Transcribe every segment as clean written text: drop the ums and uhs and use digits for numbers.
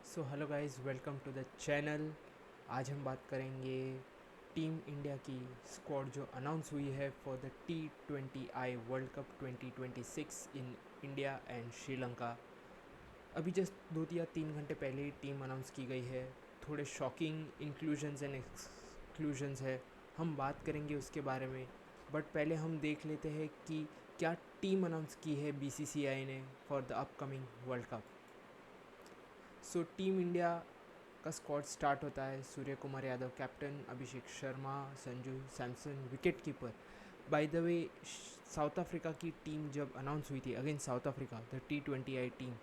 So hello guys, welcome to the channel. आज हम बात करेंगे टीम इंडिया की स्क्वाड जो अनाउंस हुई है for the T20I world cup 2026 in India and Sri Lanka. अभी जस्ट 2 या 3 घंटे पहले ही टीम अनाउंस की गई है। थोड़े शॉकिंग इंक्लूजन्स एंड एक्सक्लूजन्स है, हम बात करेंगे उसके बारे में। बट पहले हम देख लेते हैं कि क्या टीम अनाउंस की है BCCI ने for the upcoming world cup. So team India का स्क्वाड स्टार्ट होता है। Surya Kumar Yadav captain, Abhishek Sharma, Sanju Samson wicket keeper. By the way, South Africa की टीम जब अनाउंस हुई थी against South Africa the T20I team,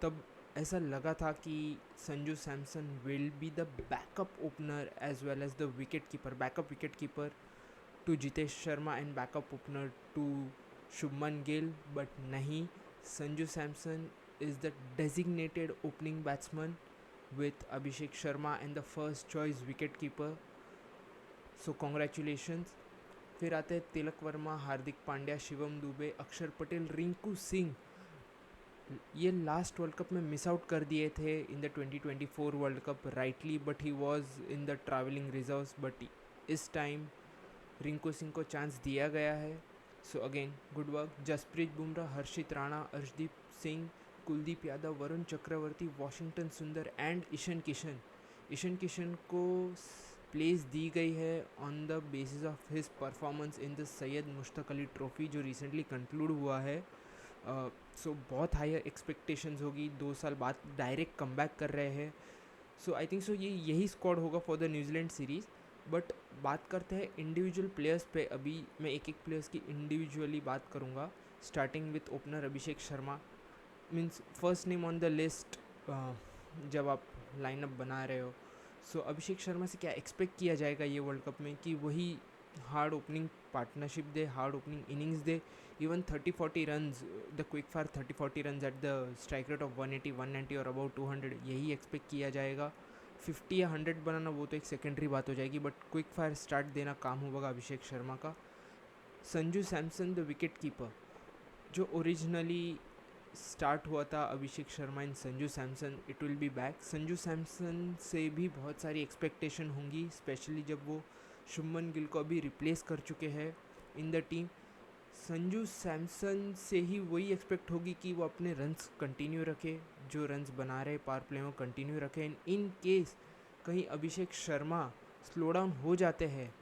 तब ऐसा लगा था कि Sanju Samson will be the backup opener as well as the wicket keeper, backup wicket keeper to Jitesh Sharma and backup opener to Shubman Gill. But नहीं, Sanju Samson is the designated opening batsman with Abhishek Sharma and the first choice wicket keeper. So congratulations. फिर आते हैं तिलक वर्मा, हार्दिक पांड्या, शिवम दुबे, अक्षर पटेल, रिंकू सिंह। ये last world cup में miss out कर दिए थे in the 2024 world cup rightly, but he was in the travelling reserves. But इस टाइम रिंकू सिंह को चांस दिया गया है। So again good work. Jasprit Bumrah, Harshit Rana, Arshdeep Singh, Kuldeep Yadav, Varun Chakravarthy, Washington Sundar and Ishan Kishan. Ishan Kishan को प्लेस दी गई है on the basis of his performance in the Syed Mushtaq Ali trophy जो रिसेंटली कंक्लूड हुआ है। सो बहुत हायर एक्सपेक्टेशंस होगी, 2 साल बाद डायरेक्ट कम कर रहे हैं। सो आई थिंक सो ये यही स्क्वाड होगा for the New Zealand series. But बात करते हैं इंडिविजुअल प्लेयर्स पे। अभी मैं एक एक प्लेयर्स की इंडिविजुअली बात करूँगा, starting with opener Abhishek Sharma. Means first name on the list जब आप लाइनअप बना रहे हो। सो अभिषेक शर्मा से क्या एक्सपेक्ट किया जाएगा ये वर्ल्ड कप में कि वही hard opening partnership they, hard opening innings they, even 30-40 runs, the quick fire 30-40 runs at the strike rate of 180 190 और अबाउट 200, यही एक्सपेक्ट किया जाएगा। 50 या 100 बनाना वो तो एक सेकेंडरी बात हो जाएगी, बट क्विक फायर स्टार्ट देना काम होगा अभिषेक शर्मा का। Sanju Samson the wicket keeper, जो ओरिजिनली स्टार्ट हुआ था Abhishek Sharma and Sanju Samson, it will be back. Sanju Samson से भी बहुत सारी एक्सपेक्टेशन होंगी, स्पेशली जब वो शुभमन गिल को अभी रिप्लेस कर चुके हैं इन द टीम। संजू सैमसन से ही वही एक्सपेक्ट होगी कि वो अपने रन्स कंटिन्यू रखे, जो रन्स बना रहे पावर प्ले में कंटिन्यू रखें। इन केस कहीं अभिषेक शर्मा स्लो डाउन हो जाते हैं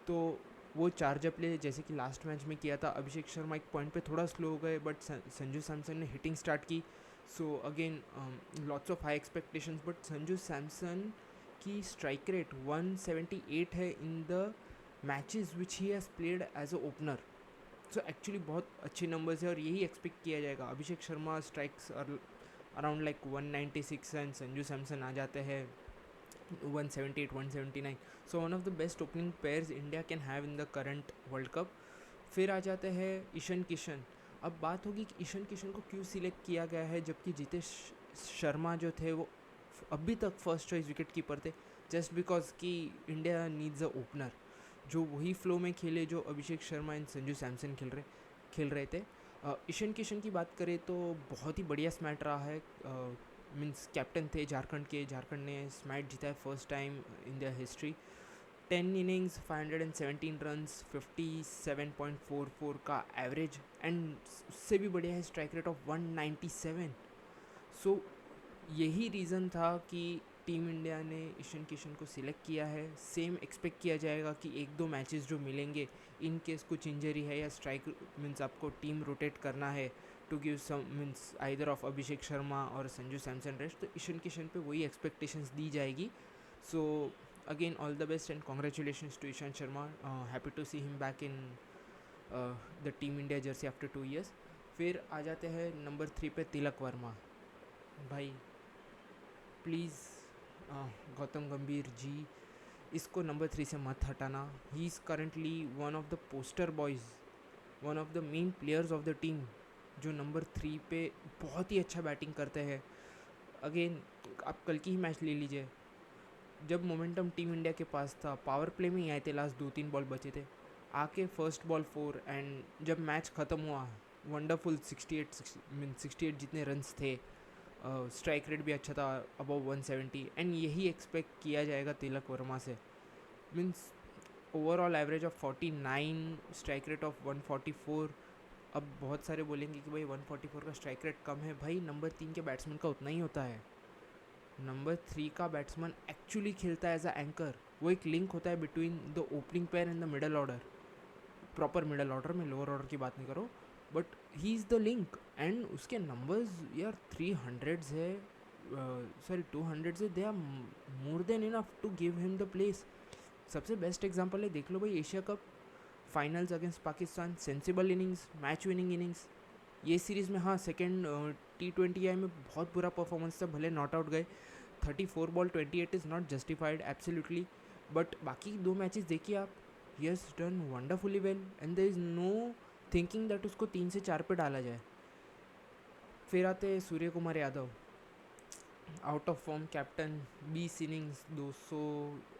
तो वो चार्जर प्ले जैसे कि लास्ट मैच में किया था, अभिषेक शर्मा एक पॉइंट पे थोड़ा स्लो हो गए बट संजू सैमसन ने हिटिंग स्टार्ट की। So again lots of high expectations, but Sanju Samson की स्ट्राइक रेट 178 है in the matches which he has played as a opener. So actually बहुत अच्छे नंबर्स है और यही एक्सपेक्ट किया जाएगा। Abhishek Sharma strikes around like 196 and Sanju Samson आ जाते हैं 178 179। So one of the best opening pairs India can have in the current world cup. फिर आ जाते हैं ईशन किशन। अब बात होगी कि ईशन किशन को क्यों सिलेक्ट किया गया है, जबकि जितेश शर्मा जो थे वो अभी तक फर्स्ट चॉइस विकेट कीपर थे। जस्ट बिकॉज कि इंडिया नीड्स अ ओपनर जो वही फ्लो में खेले जो अभिषेक शर्मा एंड संजू सैमसन खेल रहे थे। ईशन किशन की बात करें तो बहुत ही बढ़िया स्मैट रहा है। मीन्स कैप्टन थे झारखंड के, झारखंड ने स्मैट जीता है first time in the history. 10 innings 517 runs, 57.44 का एवरेज एंड उससे भी बढ़िया है स्ट्राइक रेट ऑफ 197। सो यही रीज़न था कि टीम इंडिया ने ईशन किशन को सिलेक्ट किया है। सेम एक्सपेक्ट किया जाएगा कि 1-2 मैचेस जो मिलेंगे, इन केस कुछ इंजरी है या स्ट्राइक मीन्स आपको टीम रोटेट करना है to give some means either of Abhishek Sharma और संजू सैमसन रेस्ट, तो ईशन किशन पे वही एक्सपेक्टेशंस दी जाएगी। So again all the best and congratulations to Ishant Sharma. Happy to see him back in the team India jersey after 2 years। फिर आ जाते हैं नंबर 3 पे तिलक वर्मा। भाई प्लीज़ गौतम गंभीर जी, इसको नंबर 3 से मत हटाना। He is currently one of the poster boys, one of the main players of the team, जो नंबर 3 पे बहुत ही अच्छा बैटिंग करते हैं। अगेन आप कल की ही मैच ले लीजिए, जब मोमेंटम टीम इंडिया के पास था, पावर प्ले में ही आए थे, लास्ट 2-3 बॉल बचे थे, आके फर्स्ट बॉल 4 एंड जब मैच ख़त्म हुआ वंडरफुल 68 जितने रन्स थे, स्ट्राइक रेट भी अच्छा था, अबव 170, एंड यही एक्सपेक्ट किया जाएगा तिलक वर्मा से. Means overall average of 49, strike rate of 144. अब बहुत सारे बोलेंगे कि भाई 144 का स्ट्राइक रेट कम है. भाई नंबर 3 के बैट्समैन का उतना ही होता है. नंबर 3 का बैट्समैन एक्चुअली खेलता है एज अ एंकर. वो एक लिंक होता है between the opening pair and the middle order. Proper middle order में, लोअर ऑर्डर की बात नहीं करो, but he is the link. And उसके नंबर्स यार 300s है, सॉरी 200s है. They are more than enough to give him the place. सबसे बेस्ट एग्जांपल है, देख लो भाई, Asia cup finals against Pakistan, sensible innings, match winning innings. ये सीरीज़ में हाँ सेकेंड T20I में बहुत बुरा परफॉर्मेंस था, भले नॉट आउट गए. 34 ball 28 is not justified absolutely, but बाकी 2 मैचेस देखिए आप, he has done wonderfully well and there is no thinking that उसको 3 से 4 पे डाला जाए. फिर आते हैं Surya Kumar Yadav, out of form captain, 20 innings, 200,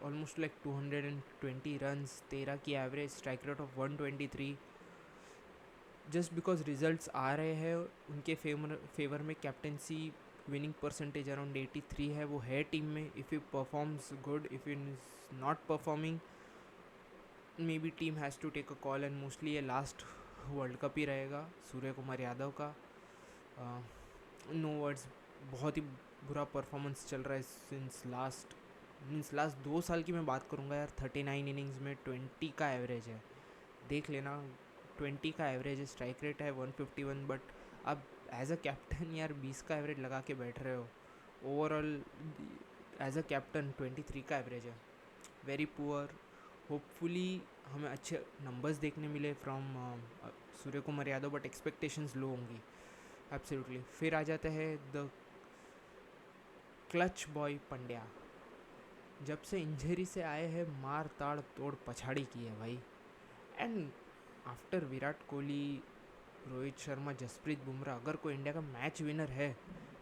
almost like 220 runs, 13 की average, strike rate of 123. Just because results आ रहे हैं उनके फेवर में, कैप्टनसी विनिंग परसेंटेज अराउंड 83 है, वो है टीम में. If you performs good, if you is not performing, may be team has to take a call. And mostly ये लास्ट वर्ल्ड कप ही रहेगा सूर्य कुमार यादव का. No words. बहुत ही बुरा परफॉर्मेंस चल रहा है सिंस लास्ट 2 साल की मैं बात करूँगा यार. 39 इनिंग्स में 20 का एवरेज है, देख लेना. 20 का एवरेज है, स्ट्राइक रेट है 151, बट अब एज अ कैप्टन यार 20 का एवरेज लगा के बैठ रहे हो. ओवरऑल एज अ कैप्टन 23 का एवरेज है, वेरी पुअर. होपफुली हमें अच्छे नंबर्स देखने मिले from Surya Kumar Yadav, but expectations low होंगी एब्सोल्युटली. फिर आ जाता है द क्लच बॉय पंड्या. जब से इंजरी से आए हैं, मार ताड़ तोड़ पछाड़ी की है भाई. एंड आफ्टर विराट कोहली, रोहित शर्मा, जसप्रीत बुमराह, अगर कोई इंडिया का मैच विनर है,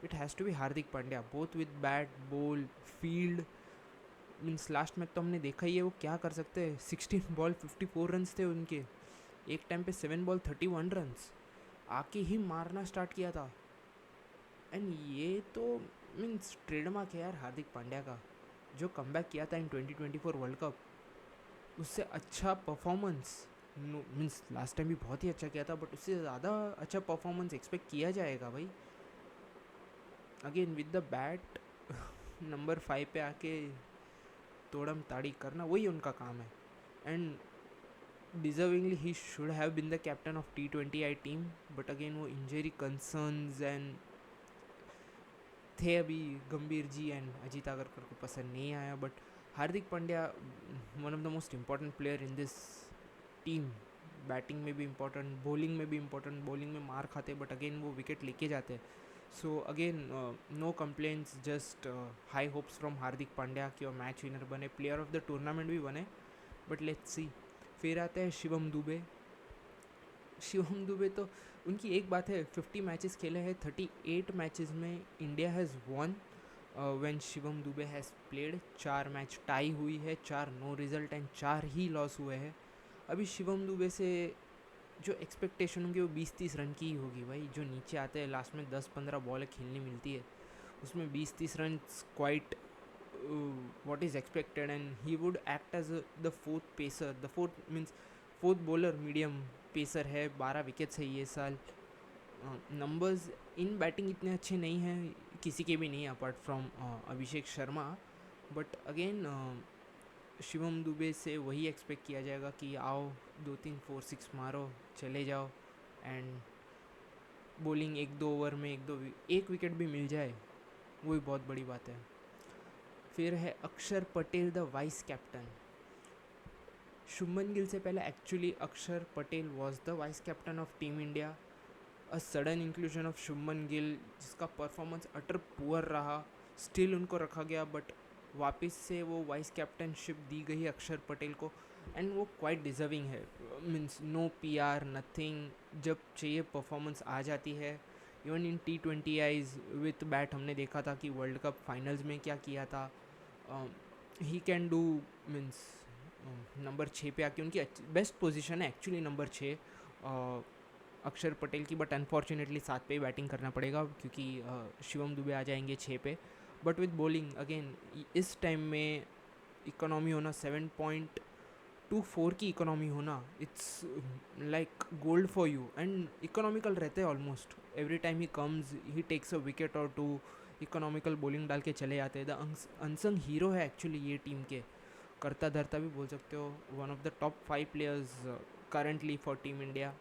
it has to be Hardik Pandya. Both with bat, ball, field. Means last match तो हमने देखा ही है वो क्या कर सकते हैं. 16 बॉल 54 रन्स थे उनके, एक टाइम पे 7 बॉल 31 रन्स, आके ही मारना स्टार्ट किया था. एंड ये तो मीन्स ट्रेडमार्क है यार हार्दिक पांड्या का. जो कमबैक किया था इन 2024 वर्ल्ड कप, उससे अच्छा परफॉर्मेंस, मीन्स लास्ट टाइम भी बहुत ही अच्छा किया था, बट उससे ज़्यादा अच्छा परफॉर्मेंस एक्सपेक्ट किया जाएगा भाई. Again with the bat number 5 पे आके तोड़म ताड़ी करना, वही उनका काम है. And deservingly he should have been the captain of T20I team, but again वो इंजरी कंसर्न्स एंड थे अभी गंभीर जी एंड अजीत आगरकर को पसंद नहीं आया. But Hardik Pandya one of the most important player in this team. Batting में भी इम्पोर्टेंट, बॉलिंग में भी इम्पोर्टेंट. बॉलिंग में मार खाते बट अगेन वो विकेट लेके जाते हैं. So again no complaints, just high hopes from Hardik Pandya कि वो मैच विनर बने, प्लेयर ऑफ द टूर्नामेंट भी बने, बट लेट्स सी. फिर आता है शिवम दुबे. शिवम दुबे तो उनकी एक बात है, 50 मैचेस खेले हैं, 38 मैचेस में India has won when Shivam Dube has played. 4 match tie हुई है, 4 नो रिजल्ट एंड 4 ही लॉस हुए हैं. अभी शिवम दुबे से जो एक्सपेक्टेशन होंगी वो 20-30 रन की ही होगी भाई. जो नीचे आते हैं लास्ट में 10-15 बॉल खेलने मिलती है, उसमें 20-30 run quite what is expected. And he would act as the fourth pacer, the fourth bowler, medium pacer है. 12 विकेट्स है ये साल. नंबर्स इन बैटिंग इतने अच्छे नहीं हैं किसी के भी नहीं, apart from Abhishek Sharma. But again Shivam Dubey से वही एक्सपेक्ट किया जाएगा कि आओ 2-3 4-6 मारो, चले जाओ. एंड बॉलिंग 1-2 ओवर में एक विकेट भी मिल जाए, वही बहुत बड़ी बात है. फिर है अक्षर Patel, the vice captain. Shubman Gill से पहले एक्चुअली अक्षर Patel was the vice captain of team India. A sudden inclusion of Shubman Gill, जिसका परफॉर्मेंस अटर पुअर रहा, स्टिल उनको रखा गया, बट वापस से वो वाइस कैप्टनशिप दी गई अक्षर पटेल को. एंड वो क्वाइट डिजर्विंग है. मीन्स नो PR नथिंग, जब चाहिए परफॉर्मेंस आ जाती है. Even in T20Is with bat हमने देखा था कि वर्ल्ड कप फाइनल्स में क्या किया था. He can do. Means number 6 पे आके उनकी बेस्ट पोजीशन है एक्चुअली नंबर 6. अक्षर पटेल की, बट अनफॉर्चुनेटली 7 पे ही बैटिंग करना पड़ेगा क्योंकि शिवम दुबे आ जाएंगे 6 पे. बट विद बॉलिंग अगेन इस टाइम में इकोनॉमी होना 7.24 की इकोनॉमी होना, it's like gold for you. And economical रहते हैं almost every time he comes, he takes a wicket और टू, इकोनॉमिकल बॉलिंग डाल के चले जाते हैं. द अनसंग हीरो है एक्चुअली ये टीम के, करता धरता भी बोल सकते हो. One of the top 5 players currently for team India.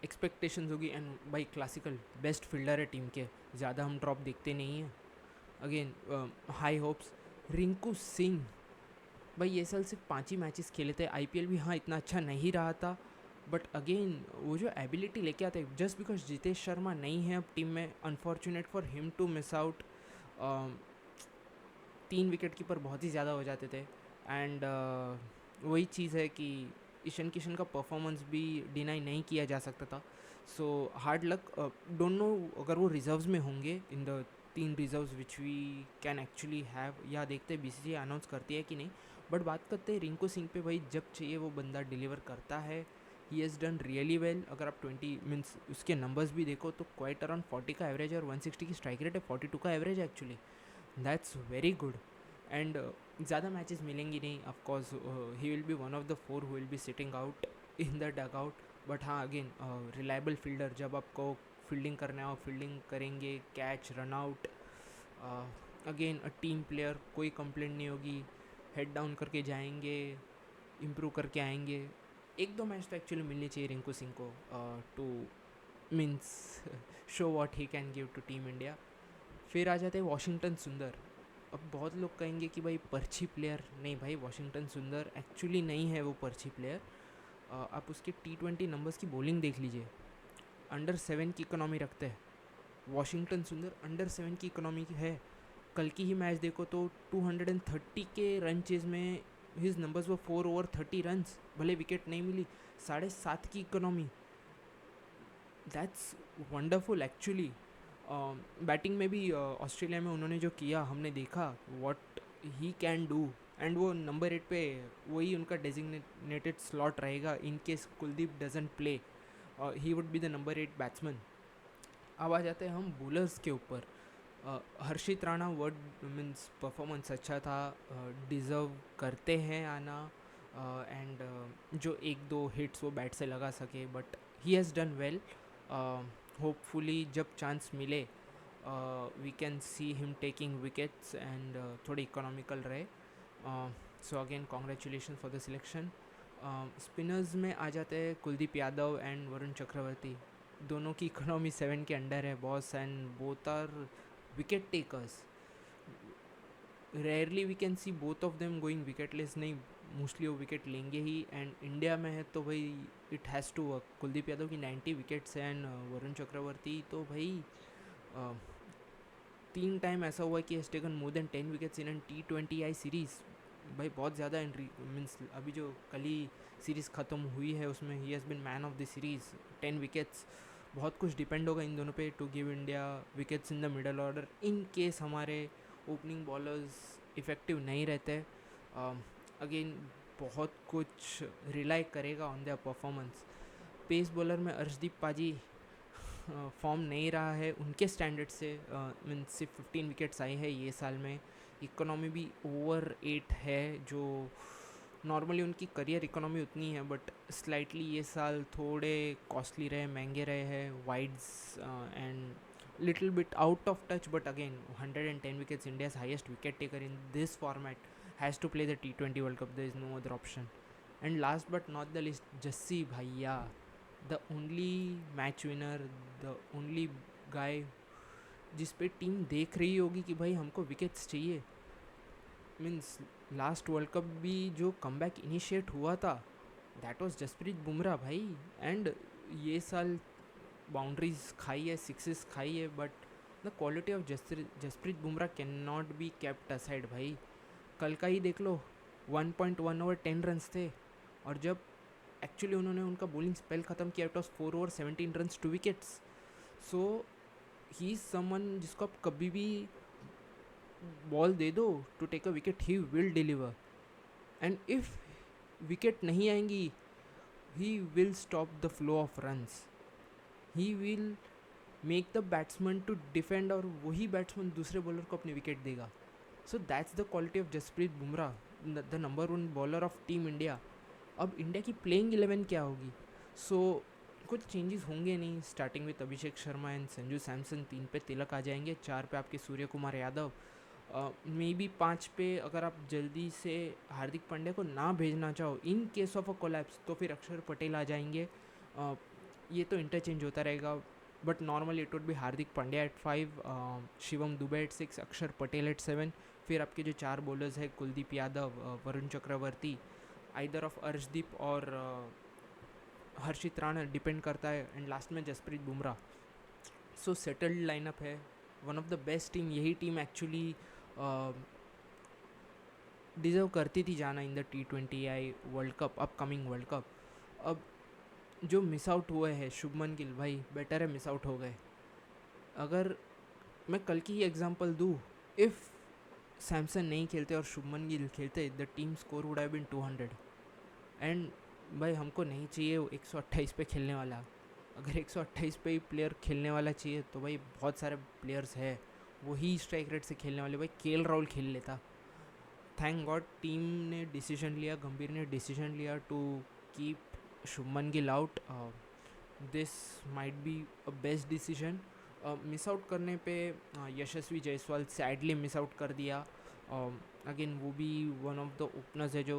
Expectations होगी. एंड भाई क्लासिकल बेस्ट फील्डर है टीम के, ज़्यादा हम ड्रॉप देखते नहीं हैं. Again high hopes. Rinku Singh भाई ये साल सिर्फ 5 ही मैचेस खेले थे. आईपीएल भी हाँ इतना अच्छा नहीं रहा था, बट अगेन वो जो एबिलिटी लेके आते हैं, जस्ट बिकॉज जितेश शर्मा नहीं है अब टीम में, unfortunate for him to miss out. 3 wicket keeper बहुत ही ज़्यादा हो जाते थे. एंड वही चीज़ है कि ईशान किशन का परफॉर्मेंस भी डिनाई नहीं किया जा सकता था. So hard luck. Don't know अगर वो रिजर्व्स में होंगे in the 3 reserves which we can actually have, या देखते हैं बीसीसीआई अनाउंस करती है कि नहीं. बट बात करते हैं रिंकू सिंह पे. भाई जब चाहिए वो बंदा डिलीवर करता है. ही हैज़ डन रियली वेल. अगर आप 20 मीन्स उसके नंबर्स भी देखो तो क्वाइट अराउंड 40 का एवरेज और 160 की स्ट्राइक रेट है. 42 का एवरेज है actually. That's very good. And ज़्यादा मैचेस मिलेंगी नहीं of course. He will be one of the 4 who will be sitting out in the dugout. But हाँ अगेन रिलायबल फील्डर. जब आपको फील्डिंग करना है और फील्डिंग करेंगे, catch, run out. Again a team player, कोई कंप्लेंट नहीं होगी. हेड डाउन करके जाएंगे, इम्प्रूव करके आएंगे. 1-2 मैच तो एक्चुअली मिलनी चाहिए रिंकू सिंह को to means show what he can give to team India. फिर आ जाते हैं वॉशिंगटन सुंदर. अब बहुत लोग कहेंगे कि भाई पर्ची प्लेयर. नहीं भाई, वॉशिंगटन सुंदर एक्चुअली नहीं है वो पर्ची प्लेयर. आप उसके T20 नंबर्स की बॉलिंग देख लीजिए. अंडर 7 की इकोनॉमी रखते हैं वॉशिंगटन सुंदर. अंडर 7 की इकोनॉमी है. कल की ही मैच देखो तो 230 के रन चेज में हिज नंबर्स वो 4 ओवर 30 रन्स. भले विकेट नहीं मिली. 7.5 की economy. That's wonderful actually. Batting में भी ऑस्ट्रेलिया में उन्होंने जो किया हमने देखा what he can do. And वो नंबर 8 पे वही उनका डेजिग्नेटेड स्लॉट रहेगा in case Kuldeep doesn't play. He would be the number 8 batsman. अब आ जाते हैं हम बॉलर्स के ऊपर. हर्षित राणा वर्ड मीन्स परफॉर्मेंस अच्छा था, डिज़र्व करते हैं आना. एंड जो 1-2 हिट्स वो बैट से लगा सके, but he has done well. Hopefully जब चांस मिले we can see him taking wickets and थोड़े इकोनॉमिकल रहे. So again congratulation for the selection. Spinners में आ जाते हैं कुलदीप यादव एंड वरुण चक्रवर्ती. दोनों की इकोनॉमी 7 के अंडर है boss. And both are wicket takers. Rarely we can see both of them going wicketless. नहीं, मोस्टली वो विकेट लेंगे ही. एंड इंडिया में है तो भाई it has to work. Kuldeep Yadav की 90 विकेट्स हैं. एंड वरुण चक्रवर्ती तो भाई 3 टाइम ऐसा हुआ कि has taken more than 10 wickets in an T20I series. भाई बहुत ज़्यादा. मीन्स अभी जो कल ही सीरीज़ ख़त्म हुई है उसमें he has been man of the series. 10 wickets. बहुत कुछ डिपेंड होगा इन दोनों पे to give India wickets in the middle order in case हमारे ओपनिंग बॉलर्स इफ़ेक्टिव नहीं रहते. अगेन बहुत कुछ रिलाई करेगा on their performance. Pace bowler में अर्शदीप पाजी फॉर्म नहीं रहा है उनके स्टैंडर्ड से. मीन्स सिर्फ 15 विकेट्स आए हैं ये साल में. इकोनॉमी भी ओवर 8 है, जो नॉर्मली उनकी करियर इकोनॉमी उतनी है, बट स्लाइटली ये साल थोड़े कॉस्टली रहे, महंगे रहे हैं. Wides and little bit out of touch. But again 110 wickets, India's highest wicket taker in this format, has to play the T20 world cup. There is no other option. And last but not the least, Jassi भैया, the only match winner, the only guy जिस पे team देख रही होगी कि भाई हमको wickets चाहिए. मीन्स लास्ट वर्ल्ड कप भी जो कमबैक इनिशिएट हुआ था दैट वाज जसप्रीत बुमराह भाई. एंड ये साल बाउंड्रीज खाई है, सिक्सेस खाई है, but the quality of Jasprit Bumrah can not be kept aside भाई. कल का ही देख लो, 1.1 ओवर 10 रन्स थे. और जब एक्चुअली उन्होंने उनका बॉलिंग स्पेल ख़त्म किया it was 4 over 17 runs 2 wickets. So he is someone जिसको आप कभी भी बॉल दे दो to take a wicket, he will deliver. And if wicket नहीं आएंगी he will stop the flow of runs. He will make the batsman to defend और वही बैट्समैन दूसरे बॉलर को अपनी विकेट देगा. So that's the quality of Jasprit Bumrah, the number one bowler of team India. अब India की प्लेइंग 11 क्या होगी? सो कुछ चेंजेस होंगे नहीं. Starting with Abhishek Sharma and Sanju Samson. 3 पे तिलक आ जाएंगे. 4 पे आपके सूर्य कुमार यादव. मे बी 5 पे अगर आप जल्दी से हार्दिक पांड्या को ना भेजना चाहो in case of a collapse तो फिर अक्षर पटेल आ जाएंगे. ये तो इंटरचेंज होता रहेगा, but normally it would be Hardik Pandya at 5, Shivam Dube at 6, Axar Patel eight 7. फिर आपके जो 4 बॉलर्स हैं कुलदीप यादव, वरुण चक्रवर्ती, आइदर ऑफ अर्शदीप और हर्षित राणा, डिपेंड करता है. एंड लास्ट में जसप्रीत बुमराह. सो सेटल्ड लाइनअप है. One of the best team. यही टीम एक्चुअली डिज़र्व करती थी जाना in the T20I world cup, upcoming world cup. अब जो मिस आउट हुए हैं शुभमन गिल, भाई बेटर है मिस आउट हो गए. अगर मैं कल की ही एग्जांपल दूँ, इफ़ सैमसन नहीं खेलते और शुभमन गिल खेलते, the team score would have been 200. एंड भाई हमको नहीं चाहिए 128 पे खेलने वाला. अगर 128 पे ही प्लेयर खेलने वाला चाहिए तो भाई बहुत सारे प्लेयर्स हैं वही स्ट्राइक रेट से खेलने वाले. भाई केएल राहुल खेल लेता. थैंक गॉड टीम ने डिसीजन लिया, गंभीर ने डिसीजन लिया to keep Shubman Gill out. This might be a best decision. Miss out करने पे Yashasvi Jaiswal sadly miss out कर दिया. अगेन वो भी वन ऑफ द ओपनर्स है जो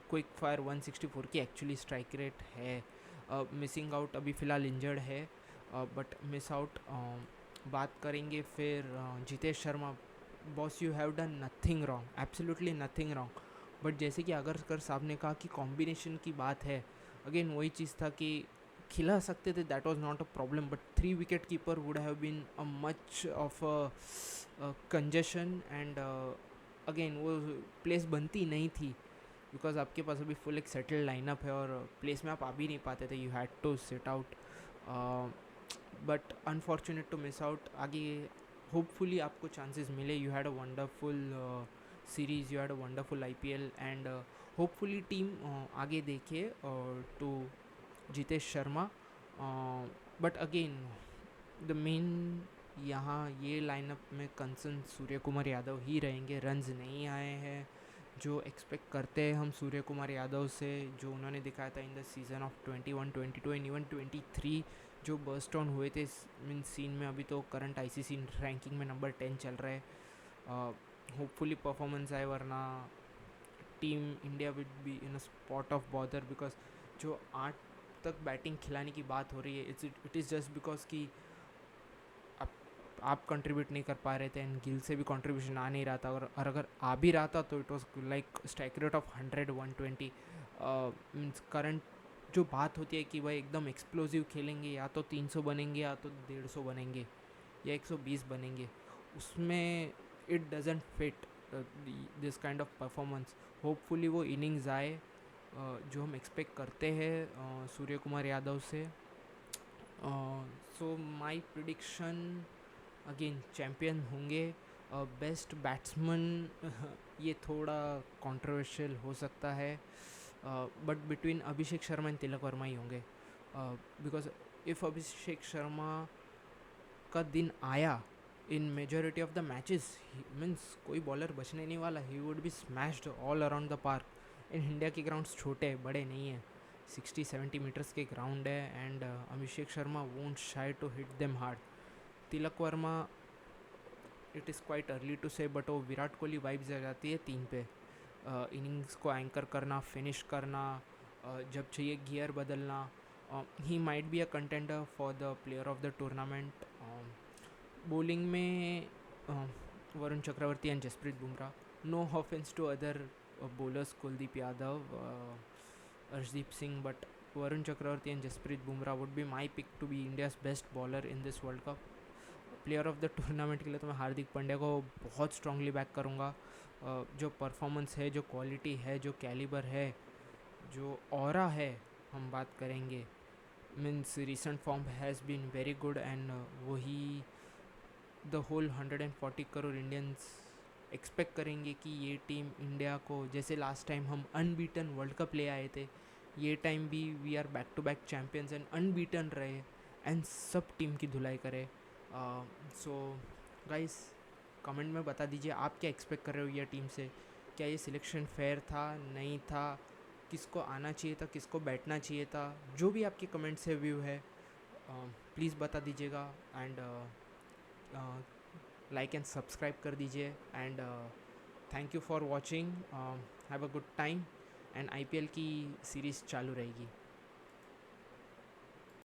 क्विक फायर 164 की एक्चुअली स्ट्राइक रेट है. मिसिंग आउट अभी फ़िलहाल इंजर्ड है, बट मिस आउट. बात करेंगे फिर Jitesh Sharma. Boss you have done nothing wrong, absolutely nothing wrong. But जैसे कि अगरकर साहब ने कहा कि कॉम्बिनेशन की बात है, अगेन वही चीज़ था कि खिला सकते थे, that was not a problem. But 3 wicket keeper would have been a much of congestion. And again वो प्लेस बनती नहीं थी बिकॉज आपके पास अभी फुल एक सेटल्ड लाइनअप है और प्लेस में आप आ भी नहीं पाते थे. You had to sit out. But unfortunate to miss out. आगे होपफुली आपको चांसेस मिले. You had a wonderful series, you had a wonderful IPL. And hopefully team आगे देखे to Jitesh Sharma. But again the main यहाँ ये लाइनअप में concern Surya Kumar Yadav ही रहेंगे. रन्स नहीं आए हैं जो एक्सपेक्ट करते हैं हम सूर्य कुमार यादव से, जो उन्होंने दिखाया था in the season off 21, 22 and even 23 जो बर्स्ट ऑन हुए थे मीन सीन में. अभी तो करंट ICC रैंकिंग में नंबर 10 चल रहा है. होपफुली परफॉर्मेंस आए, वरना team India will be in a spot of bother. Because जो 8 तक बैटिंग खिलाने की बात हो रही है, इट इज़ जस्ट बिकॉज कि आप कंट्रीब्यूट नहीं कर पा रहे थे एंड गिल से भी कंट्रीब्यूशन आ नहीं रहा था. और अगर आ भी रहा था तो it was like strike rate of 100, 120. Means current जो बात होती है कि भाई एकदम एक्सप्लोजिव खेलेंगे, या तो 300 बनेंगे या तो 150 बनेंगे या 120 बनेंगे, उसमें it doesn't fit this kind of performance. Hopefully वो इनिंग्स आए जो हम एक्सपेक्ट करते हैं सूर्य कुमार यादव से. So my prediction again champion होंगे. बेस्ट बैट्समैन ये थोड़ा कंट्रोवर्शियल हो सकता है, but between Abhishek Sharma and Tilak Varma ही होंगे. बिकॉज इफ़ अभिषेक शर्मा का दिन आया in majority of the matches, means कोई बॉलर बचने नहीं वाला. He would be smashed all around the park. In India के ग्राउंड्स छोटे बड़े नहीं हैं, 60-70 मीटर्स के ग्राउंड है. एंड अभिषेक शर्मा वोंट शाई to hit them hard. Tilak Varma it is quite early to say, but वो विराट कोहली वाइब्स आ जाती है 3 पे. इनिंग्स को एंकर करना, फिनिश करना, जब चाहिए गियर बदलना. He might be a contender for the player of the tournament. Bowling में Varun Chakravarthy and Jasprit Bumrah. No offence to other bowlers, Kuldeep Yadav, Arshdeep Singh, but Varun Chakravarthy and Jasprit Bumrah would be my pick to be India's best bowler in this world cup. Player of the tournament के लिए तो मैं हार्दिक पांड्या को बहुत strongly back करूँगा. जो performance है, जो क्वालिटी है, जो कैलिबर है, जो ऑरा है, हम बात करेंगे. Means recent form has been very good. And वही the whole 140 crore Indians expect करेंगे कि ये टीम इंडिया को, जैसे लास्ट टाइम हम अनबीटन वर्ल्ड कप ले आए थे, ये टाइम भी we are back to back champions and unbeaten रहे एंड सब टीम की धुलाई करे. सो गाइस कमेंट में बता दीजिए आप क्या एक्सपेक्ट कर रहे हो ये टीम से. क्या ये सिलेक्शन फेयर था, नहीं था, किसको आना चाहिए था, किसको बैठना चाहिए था. जो भी आपके कमेंट से व्यू है प्लीज़ बता दीजिएगा. एंड लाइक एंड सब्सक्राइब कर दीजिए. And thank you for watching. Have a good time. And IPL की सीरीज़ चालू रहेगी.